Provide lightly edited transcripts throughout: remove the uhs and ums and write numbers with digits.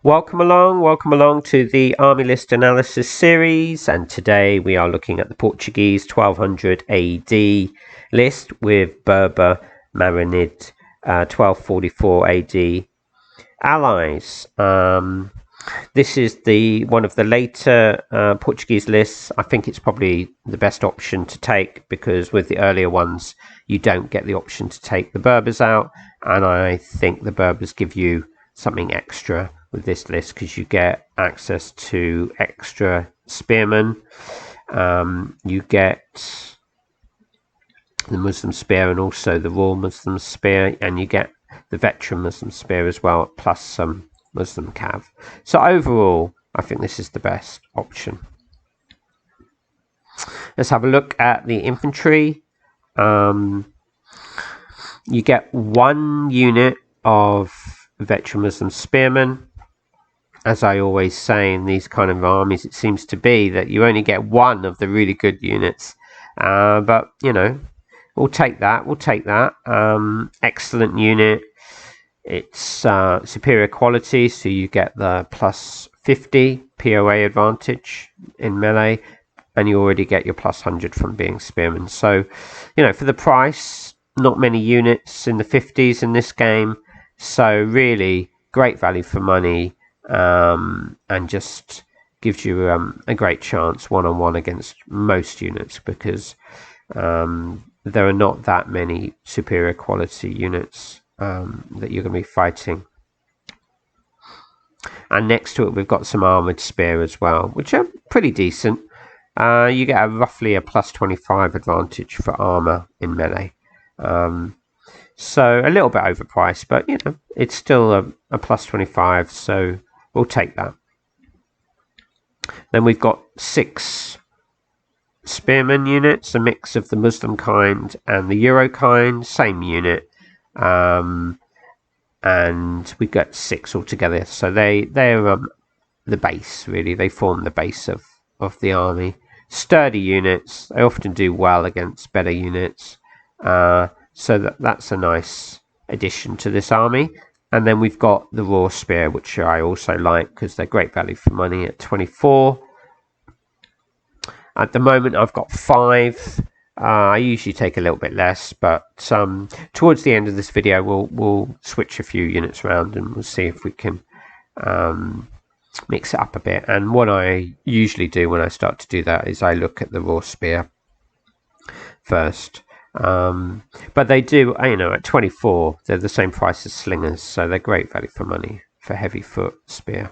Welcome along to the Army List Analysis series, and today we are looking at the Portuguese 1200 AD list with Berber, Marinid, 1244 AD allies. This is one of the later Portuguese lists. I think it's probably the best option to take because with the earlier ones you don't get the option to take the Berbers out, and I think the Berbers give you something extra with this list because you get access to extra spearmen. You get the Muslim spear and also the Royal Muslim spear, and you get the veteran Muslim spear as well, plus some Muslim cav. So overall, I think this is the best option. Let's have a look at the infantry. You get one unit of veteran Muslim spearmen. As I always say in these kind of armies, it seems to be that you only get one of the really good units. But, you know, we'll take that. Excellent unit. It's superior quality, so you get the plus 50 POA advantage in melee, and you already get your plus 100 from being spearmen. So, you know, for the price, not many units in the 50s in this game. So really great value for money, and just gives you a great chance one-on-one against most units because there are not that many superior quality units that you're going to be fighting. And next to it we've got some armoured spear as well, which are pretty decent. You get roughly a plus 25 advantage for armour in melee. So a little bit overpriced, but you know, it's still a plus 25, so we'll take that. Then we've got 6 spearmen units, a mix of the Muslim kind and the Euro kind, same unit, and we got 6 altogether. So they're the base, really. They form the base of the army. Sturdy units. They often do well against better units. So that's a nice addition to this army. And then we've got the Raw Spear, which I also like because they're great value for money at 24. At the moment, I've got 5. I usually take a little bit less, but towards the end of this video, we'll switch a few units around and we'll see if we can mix it up a bit. And what I usually do when I start to do that is I look at the Raw Spear first. But they do, you know, at 24 they're the same price as slingers, so they're great value for money for heavy foot spear.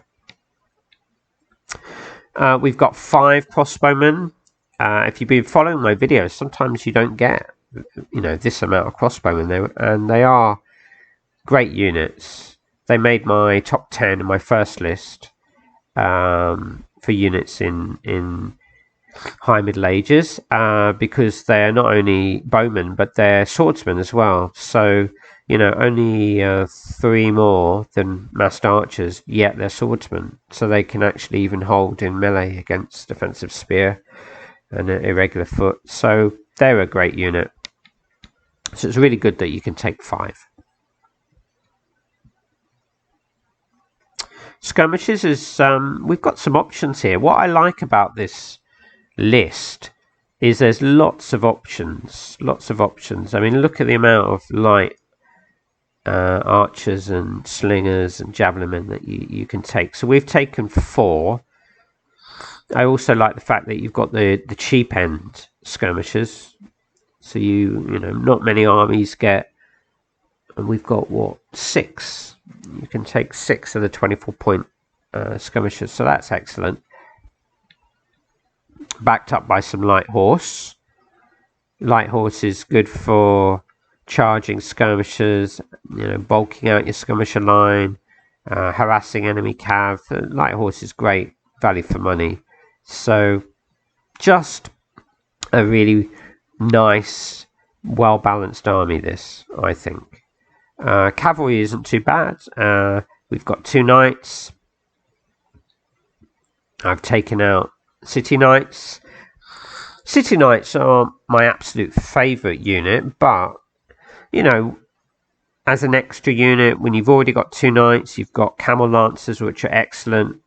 We've got 5 crossbowmen. If you've been following my videos, sometimes you don't get, you know, this amount of crossbowmen there, and they are great units. They made my top 10 in my first list for units in high Middle Ages, because they're not only bowmen but they're swordsmen as well. So, you know, only 3 more than massed archers, yet they're swordsmen. So they can actually even hold in melee against defensive spear and irregular foot. So they're a great unit. So it's really good that you can take 5. Skirmishers is we've got some options here. What I like about this list is there's lots of options. I mean, look at the amount of light archers and slingers and javelin men that you can take. So we've taken 4. I also like the fact that you've got the cheap end skirmishers, so you know, not many armies get, and we've got what, 6. You can take 6 of the 24 point skirmishers, so that's excellent. Backed up by some light horse. Light horse is good for charging skirmishers, you know, bulking out your skirmisher line, harassing enemy cav. Light horse is great value for money. So just a really nice, well balanced army, this, I think. Cavalry isn't too bad. We've got 2 knights. I've taken out City Knights. City Knights are my absolute favourite unit, but, you know, as an extra unit, when you've already got 2 knights, you've got camel lancers, which are excellent.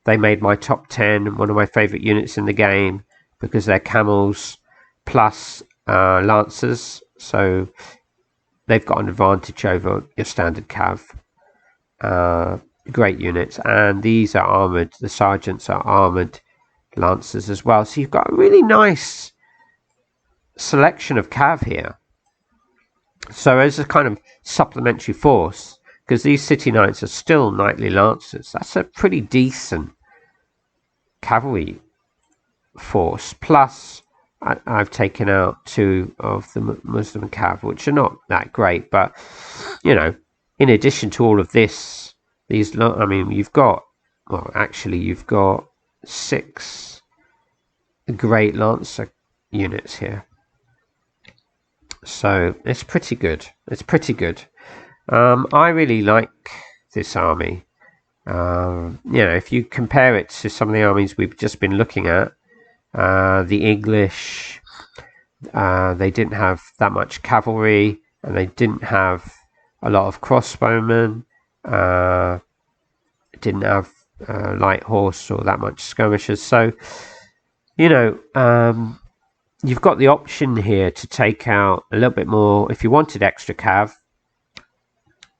They made my top 10, one of my favourite units in the game, because they're camels plus lancers. So they've got an advantage over your standard cav. Great units. And these are armoured. The sergeants are armoured lancers as well. So you've got a really nice selection of cav here. So as a kind of supplementary force, because these city knights are still knightly lancers, that's a pretty decent cavalry force. Plus I've taken out 2 of the Muslim cav, which are not that great, but you know, in addition to all of this, these, I mean, you've got 6 great lancer units here. So it's pretty good. It's pretty good. I really like this army. You know, if you compare it to some of the armies we've just been looking at, the English, they didn't have that much cavalry, and they didn't have a lot of crossbowmen, didn't have light horse or that much skirmishers. So, you know, you've got the option here to take out a little bit more if you wanted extra cav.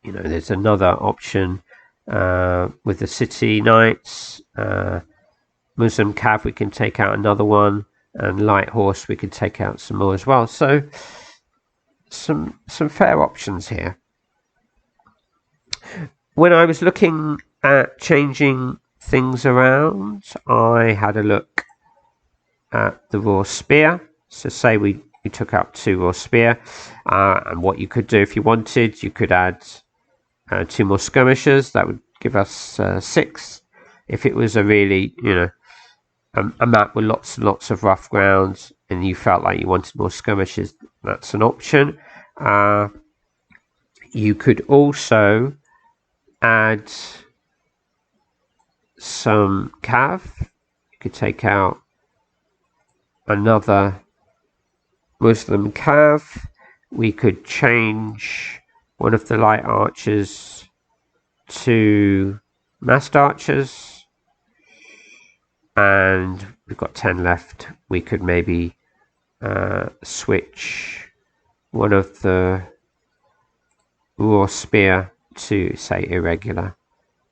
You know, there's another option with the city knights, Muslim cav, we can take out another one, and light horse we can take out some more as well. So some fair options here. When I was looking at changing things around, I had a look at the raw spear. So say we took out 2 raw spear, and what you could do if you wanted, you could add 2 more skirmishers. That would give us 6. If it was a really, you know, a map with lots and lots of rough grounds, and you felt like you wanted more skirmishers, that's an option. You could also add some cav. You could take out another Muslim cav. We could change one of the light archers to massed archers, and we've got 10 left. We could maybe switch one of the raw spear to, say, irregular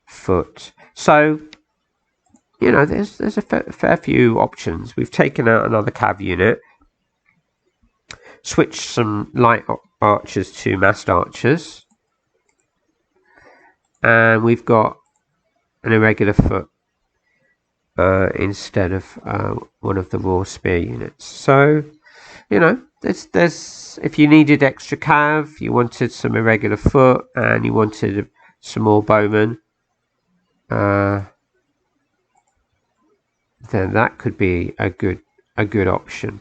foot. So, you know, there's a fair few options. We've taken out another cav unit, switched some light archers to massed archers, and we've got an irregular foot instead of one of the raw spear units. So, you know, there's if you needed extra cav, you wanted some irregular foot, and you wanted some more bowmen, then that could be a good option.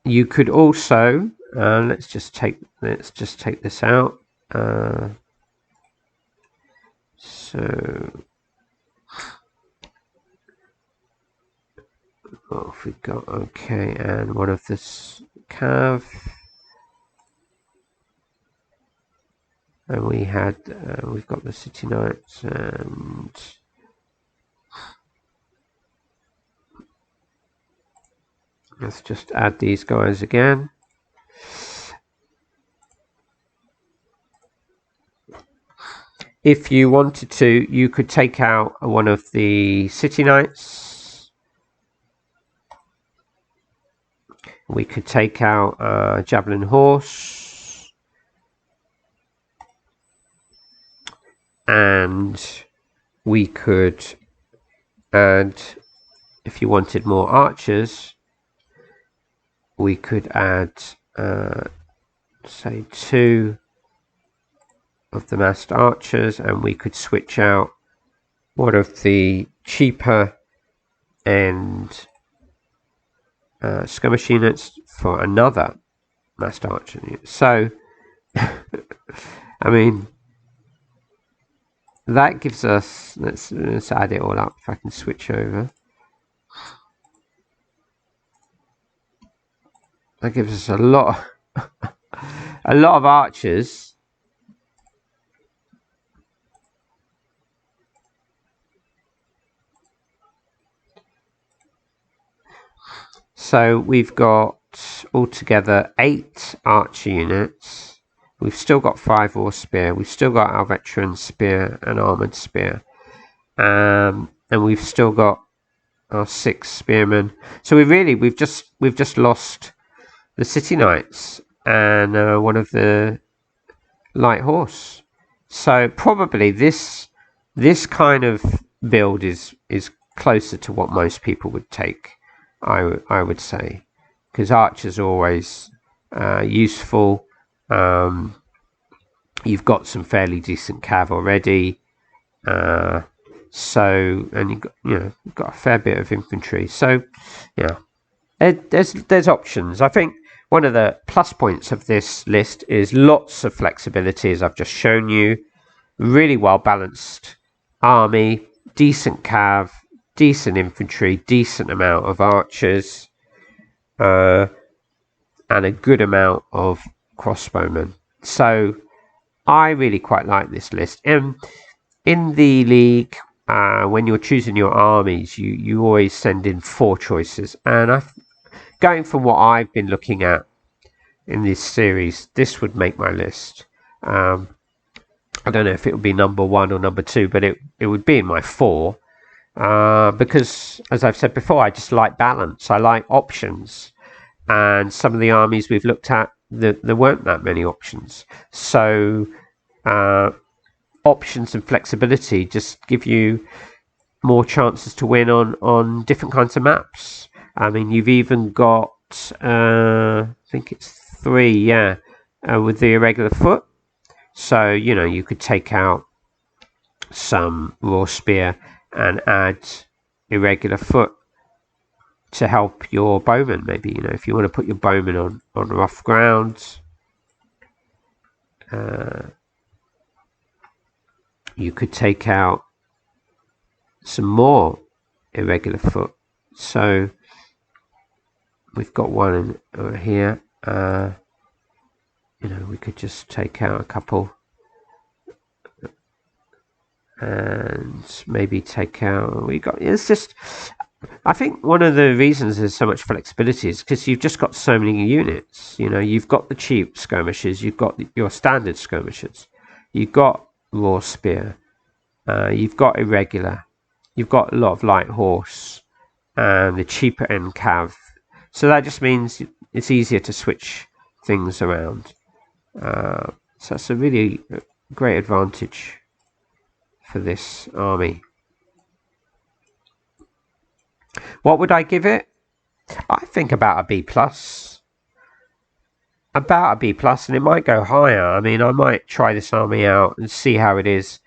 You could also let's just take this out. So what have we got? Okay, and one of this cav, and we've got the city knights, and let's just add these guys again. If you wanted to, you could take out one of the city knights. We could take out javelin horse, and we could add, if you wanted more archers, we could add say 2 of the massed archers, and we could switch out one of the cheaper end skirmish units for another massed archer unit. So I mean, that gives us, let's add it all up if I can switch over. That gives us a lot of archers. So we've got altogether 8 archer units. We've still got 5 war spear. We've still got our veteran spear and armored spear. And we've still got our 6 spearmen. So we've just lost the city knights and one of the light horse. So probably this kind of build is closer to what most people would take. I would say, because archers are always useful. You've got some fairly decent cav already. So, and you've got a fair bit of infantry. So, yeah, there's options. I think one of the plus points of this list is lots of flexibility, as I've just shown you. Really well balanced army, decent cav, decent infantry, decent amount of archers, and a good amount of crossbowmen. So I really quite like this list. In the league, when you're choosing your armies, you always send in 4 choices, and going from what I've been looking at in this series, this would make my list. I don't know if it would be number 1 or number 2, but it would be in my 4, because, as I've said before, I just like balance. I like options, and some of the armies we've looked at, there weren't that many options. So options and flexibility just give you more chances to win on different kinds of maps. I mean, you've even got I think it's 3, with the irregular foot. So you could take out some raw spear and add irregular foot to help your bowmen. Maybe if you want to put your bowmen on rough ground, you could take out some more irregular foot. So we've got one in here. We could just take out a couple and maybe take out. It's just. I think one of the reasons there's so much flexibility is because you've just got so many units. You've got the cheap skirmishers, you've got your standard skirmishers, you've got raw spear, you've got irregular, you've got a lot of light horse, and the cheaper end cav. So that just means it's easier to switch things around. So that's a really great advantage for this army. What would I give it? I think about a B+. About a B+, and it might go higher. I mean, I might try this army out and see how it is.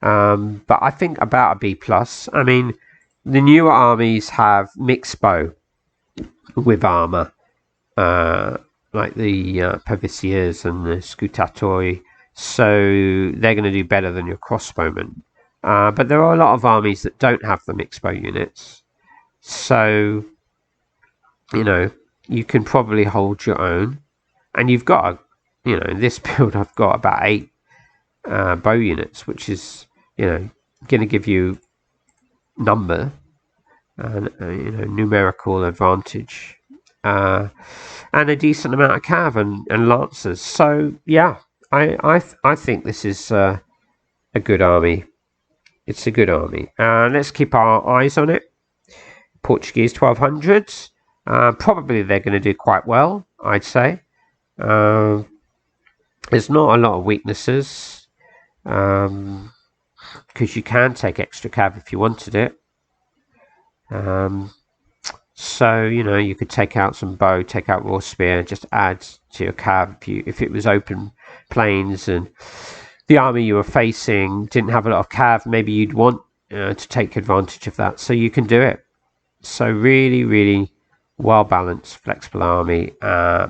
But I think about a B+. I mean, the newer armies have mixed bow with armor, like the Paviciers and the Scutatori. So they're going to do better than your crossbowmen. But there are a lot of armies that don't have the mixed bow units. So, you can probably hold your own. And you've got, in this build, I've got about 8 bow units, which is, going to give you number and, numerical advantage. And a decent amount of cav and lancers. So, yeah, I think this is a good army. It's a good army. Let's keep our eyes on it. Portuguese 1200s. Probably they're going to do quite well, I'd say. There's not a lot of weaknesses, because you can take extra cav if you wanted it. So you could take out some bow, take out raw spear, and just add to your cav if it was open plains and the army you were facing didn't have a lot of cav. Maybe you'd want to take advantage of that, so you can do it. So really, really well balanced, flexible army.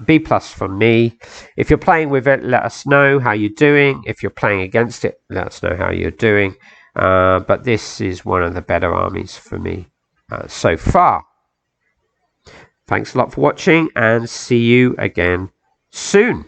B+ from me. If you're playing with it, let us know how you're doing. If you're playing against it, let us know how you're doing. But this is one of the better armies for me so far. Thanks a lot for watching and see you again soon.